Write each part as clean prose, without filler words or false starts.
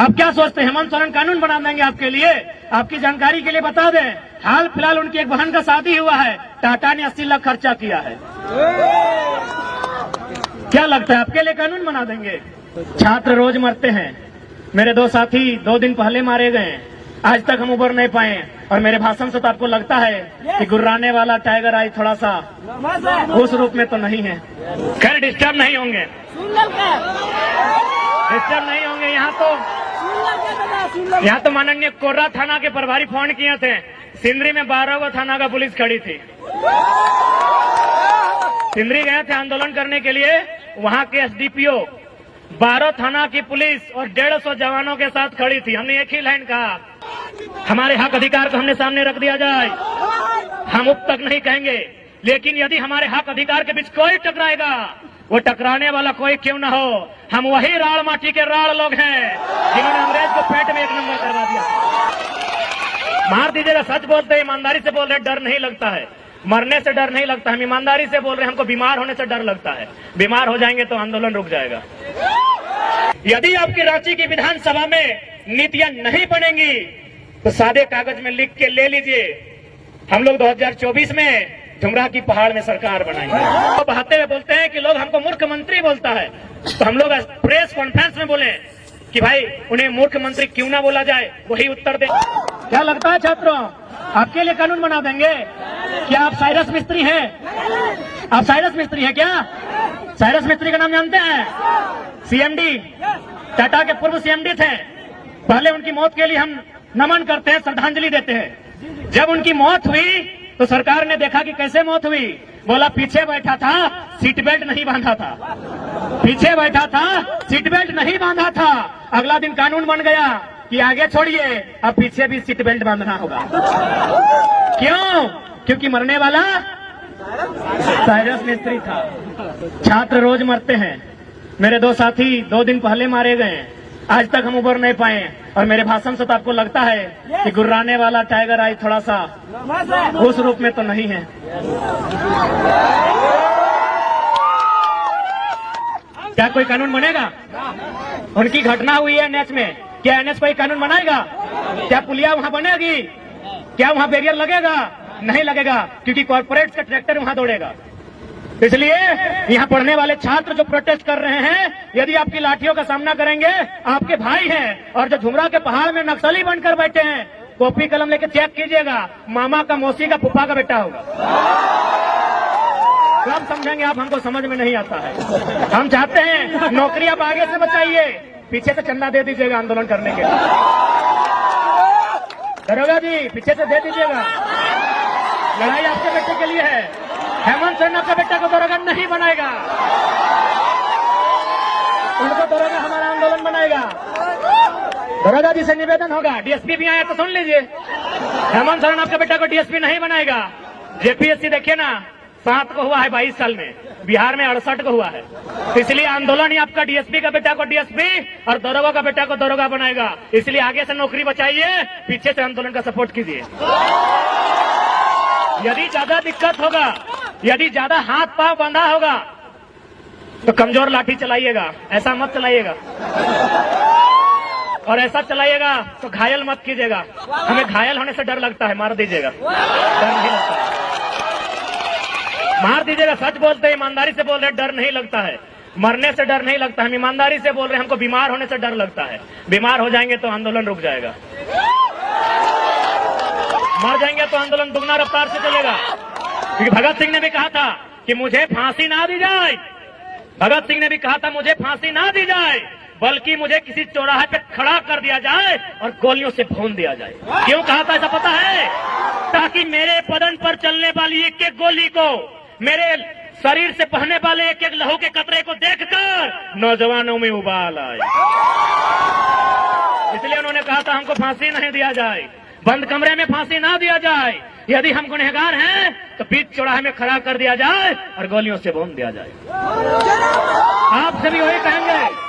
आप क्या सोचते हैं हेमंत सोरेन कानून बना देंगे आपके लिए? आपकी जानकारी के लिए बता दें, हाल फिलहाल उनकी एक बहन का शादी हुआ है, टाटा ने 80 लाख खर्चा किया है। क्या लगता है आपके लिए कानून बना देंगे? छात्र रोज मरते हैं, मेरे 2 साथी 2 दिन पहले मारे गए, आज तक हम उबर नहीं पाए। और मेरे भाषण से तो आपको लगता है कि गुर्राने वाला टाइगर आई थोड़ा सा उस रूप में तो नहीं है। खैर डिस्टर्ब नहीं होंगे, डिस्टर्ब नहीं होंगे। यहाँ तो माननीय कोर्रा थाना के प्रभारी फोन किए थे, सिंदरी में 12 गो थाना का पुलिस खड़ी थी। सिंदरी गए थे आंदोलन करने के लिए, वहाँ के एसडीपीओ 12 थाना की पुलिस और 150 जवानों के साथ खड़ी थी। हमने एक ही लाइन कहा, हमारे हक अधिकार को हमने सामने रख दिया जाए, हम अब तक नहीं कहेंगे, लेकिन यदि हमारे हक अधिकार के बीच कोई टकराएगा, वो टकराने वाला कोई क्यों ना हो, हम वही राड़ माटी के राड़ लोग हैं जिन्होंने अंग्रेज को पेट में 1 नंबर करवा दिया। मार दीजिएगा, सच बोलते हैं, ईमानदारी से बोल रहे, डर नहीं लगता है, मरने से डर नहीं लगता, हम ईमानदारी से बोल रहे हैं, हमको बीमार होने से डर लगता है। बीमार हो जाएंगे तो आंदोलन रुक जाएगा। यदि आपकी रांची की विधानसभा में नीतियां नहीं बनेंगी तो सादे कागज में लिख के ले लीजिए, हम लोग 2024 में झुमरा की पहाड़ में सरकार बनाएंगे। तो बहाते हुए बोलते हैं कि लोग हमको मूर्ख मंत्री बोलता है, तो हम लोग प्रेस कॉन्फ्रेंस में बोले कि भाई उन्हें मूर्ख मंत्री क्यों ना बोला जाए, वही उत्तर दे। क्या लगता है छात्रों, आपके लिए कानून बना देंगे? क्या आप साइरस मिस्त्री हैं? आप साइरस मिस्त्री हैं क्या? साइरस मिस्त्री का नाम जानते हैं? सीएमडी, टाटा के पूर्व सीएमडी थे। पहले उनकी मौत के लिए हम नमन करते हैं, श्रद्धांजलि देते हैं। जब उनकी मौत हुई तो सरकार ने देखा कि कैसे मौत हुई, बोला पीछे बैठा था, सीट बेल्ट नहीं बांधा था, पीछे बैठा था, सीट बेल्ट नहीं बांधा था। अगला दिन कानून बन गया कि आगे छोड़िए, अब पीछे भी सीट बेल्ट बांधना होगा। क्यों? क्योंकि मरने वाला साइरस मिस्त्री था। छात्र रोज मरते हैं, मेरे 2 साथी 2 दिन पहले मारे गए, आज तक हम उबर नहीं पाए। और मेरे भाषण से तो आपको लगता है कि गुर्राने वाला टाइगर आई थोड़ा सा उस रूप में तो नहीं है। क्या कोई कानून बनेगा? उनकी घटना हुई है एनएच में, क्या एनएच कोई कानून बनाएगा? क्या पुलिया वहां बनेगी? क्या वहां बैरियर लगेगा? नहीं लगेगा, क्योंकि कॉर्पोरेट का ट्रैक्टर वहां दौड़ेगा। इसलिए यहाँ पढ़ने वाले छात्र जो प्रोटेस्ट कर रहे हैं, यदि आपकी लाठियों का सामना करेंगे, आपके भाई हैं। और जो झुमरा के पहाड़ में नक्सली बनकर बैठे हैं, कॉपी कलम लेके चेक कीजिएगा, मामा का, मौसी का, फूफा का बेटा होगा। कब समझेंगे आप? हमको समझ में नहीं आता है। हम चाहते हैं नौकरी आप आगे से बचाइए, पीछे से चंदा दे दीजिएगा आंदोलन करने के लिए। दरोगा जी पीछे से दे दीजिएगा, लड़ाई आपके बेटे के लिए है। हेमंत सोरेन आपका बेटा को दरोगा नहीं बनाएगा, उनको दरोगा हमारा आंदोलन बनाएगा। दरोगा जी से निवेदन होगा, डीएसपी भी आया तो सुन लीजिए, हेमंत सोरेन आपका बेटा को डीएसपी नहीं बनाएगा। जेपीएससी देखिए ना, 7 को हुआ है 22 साल में, बिहार में 68 को हुआ है। तो इसलिए आंदोलन ही आपका डीएसपी का बेटा को डीएसपी और दरोगा का बेटा को दरोगा बनाएगा। इसलिए आगे से नौकरी बचाइए, पीछे से आंदोलन का सपोर्ट कीजिए। यदि ज्यादा दिक्कत होगा, यदि ज्यादा हाथ पांव बंधा होगा तो कमजोर लाठी चलाइएगा, ऐसा मत चलाइएगा। और ऐसा चलाइएगा तो घायल मत कीजिएगा, हमें घायल होने से डर लगता है, मार दीजिएगा, डर नहीं लगता है, मार दीजिएगा। सच बोलते हैं, ईमानदारी से बोल रहे, डर नहीं लगता है, मरने से डर नहीं लगता, हम ईमानदारी से बोल रहे हैं, हमको बीमार होने से डर लगता है। बीमार हो जाएंगे तो आंदोलन रुक जाएगा, मर जाएंगे तो आंदोलन दुगना रफ्तार से चलेगा। क्योंकि भगत सिंह ने भी कहा था कि मुझे फांसी ना दी जाए, भगत सिंह ने भी कहा था मुझे फांसी ना दी जाए, बल्कि मुझे किसी चौराहे पे खड़ा कर दिया जाए और गोलियों से भून दिया जाए। क्यों कहा था ऐसा पता है? ताकि मेरे बदन पर चलने वाली एक एक गोली को, मेरे शरीर से बहने वाले एक एक लहू के कतरे को देखकर नौजवानों में उबाल आए। इसलिए उन्होंने कहा था हमको फांसी नहीं दिया जाए, बंद कमरे में फांसी ना दिया जाए, यदि हम गुनहगार हैं तो बीच चौराहे में खड़ा कर दिया जाए और गोलियों से भून दिया जाए। आप सभी वही कहेंगे।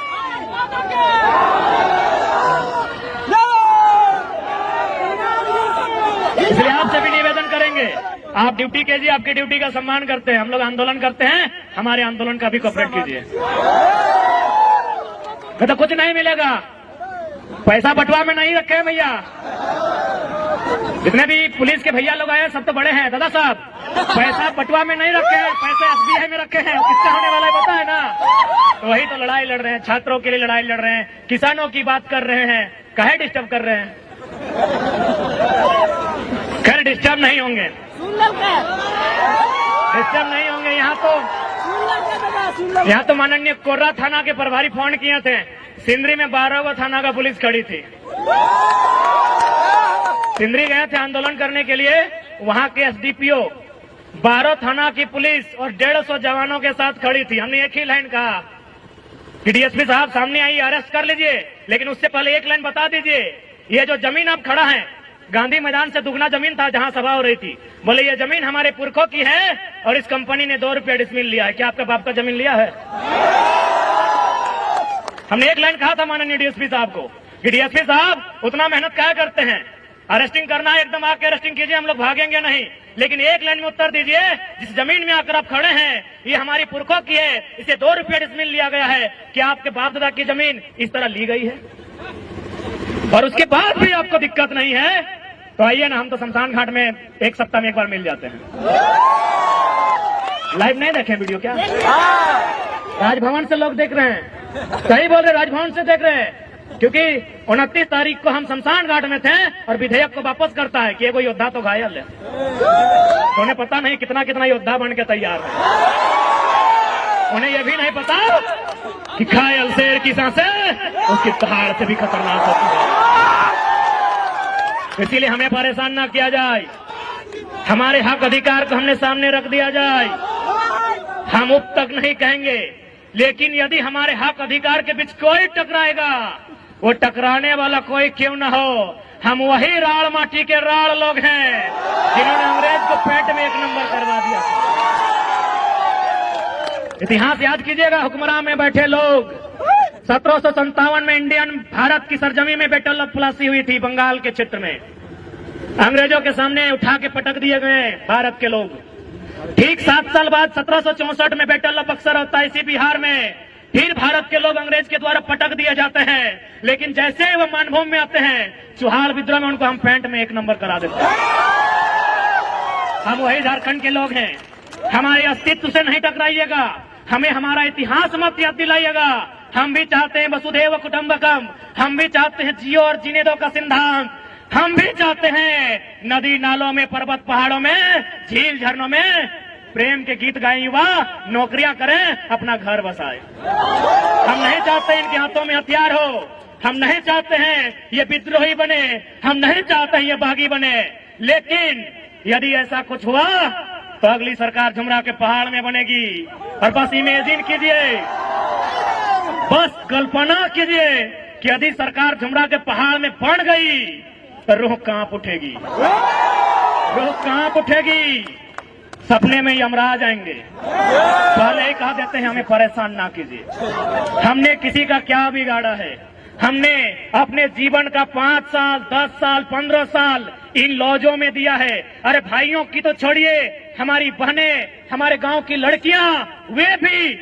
इसलिए आपसे भी निवेदन करेंगे, आप ड्यूटी कीजिए, आपकी ड्यूटी का सम्मान करते हैं, हम लोग आंदोलन करते हैं, हमारे आंदोलन का भी कोऑपरेट कीजिए। तो कुछ नहीं मिलेगा, पैसा बटुआ में नहीं रखे हैं भैया। जितने भी पुलिस के भैया लोग आए सब तो बड़े हैं दादा साहब, पैसा बटुआ में नहीं रखे हैं, पैसे SBI में रखे हैं। किसका होने वाला है पता है ना? तो वही तो लड़ाई लड़ रहे हैं, छात्रों के लिए लड़ाई लड़ रहे हैं, किसानों की बात कर रहे हैं, काहे डिस्टर्ब कर रहे हैं? खैर डिस्टर्ब नहीं होंगे, डिस्टर्ब नहीं होंगे। यहाँ तो माननीय कोर्रा थाना के प्रभारी फोन किए थे, सिंदरी में 12 थाना का पुलिस खड़ी थी। सिंदरी गए थे आंदोलन करने के लिए, वहां के SDPO 12 थाना की पुलिस और 150 जवानों के साथ खड़ी थी। हमने एक ही लाइन कहा कि DSP साहब सामने आइए, अरेस्ट कर लीजिए, लेकिन उससे पहले एक लाइन बता दीजिए, ये जो जमीन अब खड़ा है गांधी मैदान से दुगना जमीन था जहां सभा हो रही थी, बोले ये जमीन हमारे पुरखों की है और इस कंपनी ने 2 रुपया डिसमिल लिया है। क्या आपका बाप का जमीन लिया है? हमने एक लाइन कहा था माननीय DSP साहब को कि DSP साहब उतना मेहनत क्या करते हैं, अरेस्टिंग करना है एकदम आके अरेस्टिंग कीजिए, हम लोग भागेंगे नहीं, लेकिन एक लाइन में उत्तर दीजिए, जिस जमीन में आकर आप खड़े हैं ये हमारी पुरखों की है, इसे 2 रुपया डिसमिल लिया गया है। क्या आपके बाप दादा की जमीन इस तरह ली गई है और उसके बाद भी आपको दिक्कत नहीं है? तो आइए ना, हम तो शमशान घाट में 1 सप्ताह में एक बार मिल जाते हैं। लाइव नहीं देखे वीडियो क्या? राजभवन से लोग देख रहे हैं, सही बोल रहे, राजभवन से देख रहे हैं, क्योंकि 29 तारीख को हम शमशान घाट में थे और विधेयक को वापस करता है कि एगो योद्धा तो घायल है। तो उन्हें पता नहीं कितना कितना योद्धा बन के तैयार है। उन्हें यह भी नहीं पता कि घायल शेर की सांसें उसकी दहाड़ से भी खतरनाक होती है। इसीलिए हमें परेशान ना किया जाए, हमारे हक अधिकार को हमने सामने रख दिया जाए। हम अब तक नहीं कहेंगे, लेकिन यदि हमारे हक अधिकार के बीच कोई टकराएगा, वो टकराने वाला कोई क्यों न हो, हम वही राड़ माटी के राड़ लोग हैं जिन्होंने अंग्रेज को पेट में 1 नंबर करवा दिया। इतिहास याद कीजिएगा, हुक्मरान में बैठे लोग 1757 में इंडियन भारत की सरजमी में बैटल ऑफ प्लासी हुई थी, बंगाल के क्षेत्र में अंग्रेजों के सामने उठा के पटक दिए गए भारत के लोग। ठीक 7 साल बाद 1764 में बैटल ऑफ बक्सर होता है इसी बिहार में, फिर भारत के लोग अंग्रेज के द्वारा पटक दिए जाते हैं, लेकिन जैसे ही वो मानभूमि में आते हैं चुहाल विद्रोह में उनको हम पैंट में 1 नंबर करा देते हैं। हम वही झारखंड के लोग हैं, हमारे अस्तित्व से नहीं टकराइएगा, हमें हमारा इतिहास मत याद दिलाइएगा। हम भी चाहते हैं वसुधैव कुटुंबकम, हम भी चाहते हैं जियो और जीने दो का सिद्धांत, हम भी चाहते हैं नदी नालों में, पर्वत पहाड़ों में, झील झरनों में प्रेम के गीत गाएं युवा, नौकरियां करें, अपना घर बसाए। हम नहीं चाहते इनके हाथों में हथियार हो, हम नहीं चाहते हैं ये विद्रोही बने, हम नहीं चाहते हैं ये बागी बने, लेकिन यदि ऐसा कुछ हुआ तो अगली सरकार झुमरा के पहाड़ में बनेगी। और बस इमेजिन कीजिए, बस कल्पना कीजिए कि यदि सरकार झुमरा के पहाड़ में बन गई तो रूह कांप उठेगी, रूह कांप उठेगी, सपने में यमराज आएंगे। पहले ही कहा देते हैं हमें परेशान ना कीजिए, हमने किसी का क्या बिगाड़ा है, हमने अपने जीवन का 5 साल 10 साल 15 साल इन लॉजों में दिया है। अरे भाइयों की तो छोड़िए, हमारी बहनें, हमारे गांव की लड़कियां, वे भी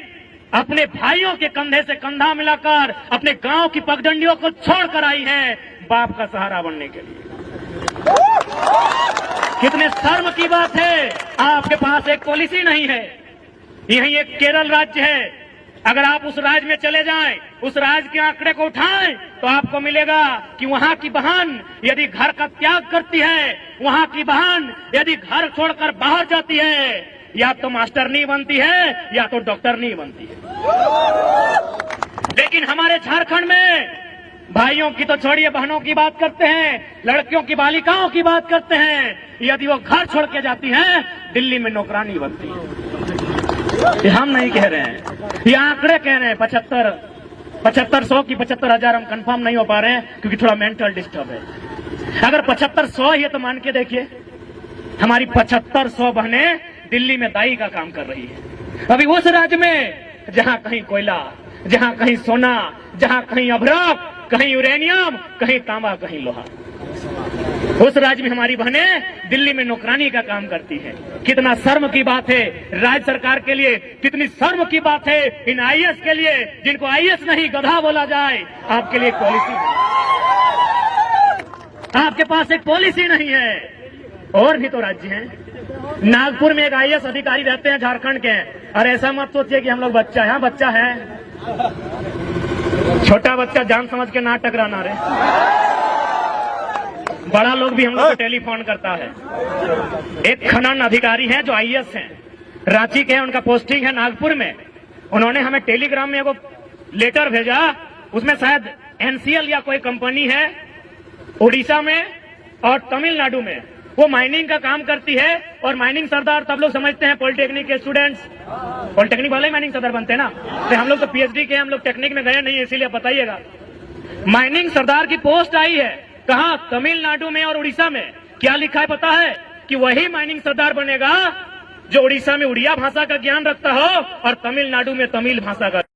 अपने भाइयों के कंधे से कंधा मिलाकर अपने गांव की पगडंडियों को छोड़कर आई है बाप का सहारा बनने के लिए। कितने शर्म की बात है, आपके पास एक पॉलिसी नहीं है। यही एक केरल राज्य है, अगर आप उस राज्य में चले जाएं, उस राज्य के आंकड़े को उठाएं तो आपको मिलेगा कि वहां की बहन यदि घर का त्याग करती है, वहां की बहन यदि घर छोड़कर बाहर जाती है, या तो मास्टर नहीं बनती है या तो डॉक्टर नहीं बनती है। लेकिन हमारे झारखंड में भाइयों की तो छोड़िए, बहनों की बात करते हैं, लड़कियों की, बालिकाओं की बात करते हैं, यदि वो घर छोड़ के जाती हैं दिल्ली में नौकरानी बनती है। ये हम नहीं कह रहे हैं, ये आंकड़े कह रहे हैं। 7500 की 75,000 हम कंफर्म नहीं हो पा रहे हैं क्योंकि थोड़ा मेंटल डिस्टर्ब है। अगर 7500 है तो मान के देखिए, हमारी 7500 बहनें दिल्ली में दाई का काम कर रही है। अभी उस राज्य में जहां कहीं कोयला, जहां कहीं सोना, जहां कहीं अभ्रक, कहीं यूरेनियम, कहीं तांबा, कहीं लोहा, उस राज्य में हमारी बहनें दिल्ली में नौकरानी का काम करती हैं। कितना शर्म की बात है राज्य सरकार के लिए, कितनी शर्म की बात है इन IAS के लिए, जिनको IAS नहीं गधा बोला जाए, आपके लिए पॉलिसी आपके पास एक पॉलिसी नहीं है। और भी तो राज्य हैं। नागपुर में एक आईएएस अधिकारी रहते हैं, झारखंड के हैं। और ऐसा मत सोचिए कि हम लोग बच्चा है, बच्चा है, छोटा बच्चा जान समझ के ना टकराना रे। बड़ा लोग भी हम लोग को टेलीफोन करता है। एक खनन अधिकारी है जो आईएएस हैं, रांची के हैं, उनका पोस्टिंग है नागपुर में। उन्होंने हमें टेलीग्राम में एगो लेटर भेजा, उसमें शायद एनसीएल या कोई कंपनी है उड़ीसा में और तमिलनाडु में, वो माइनिंग का काम करती है। और माइनिंग सरदार तब लोग समझते हैं पॉलिटेक्निक के स्टूडेंट्स, पॉलिटेक्निक वाले ही माइनिंग सरदार बनते हैं ना। तो हम लोग तो पीएचडी के, हम लोग टेक्निक में गए नहीं, इसीलिए बताइएगा। माइनिंग सरदार की पोस्ट आई है, कहां? तमिलनाडु में और उड़ीसा में। क्या लिखा है पता है? कि वही माइनिंग सरदार बनेगा जो उड़ीसा में उड़िया भाषा का ज्ञान रखता हो और तमिलनाडु में तमिल भाषा का।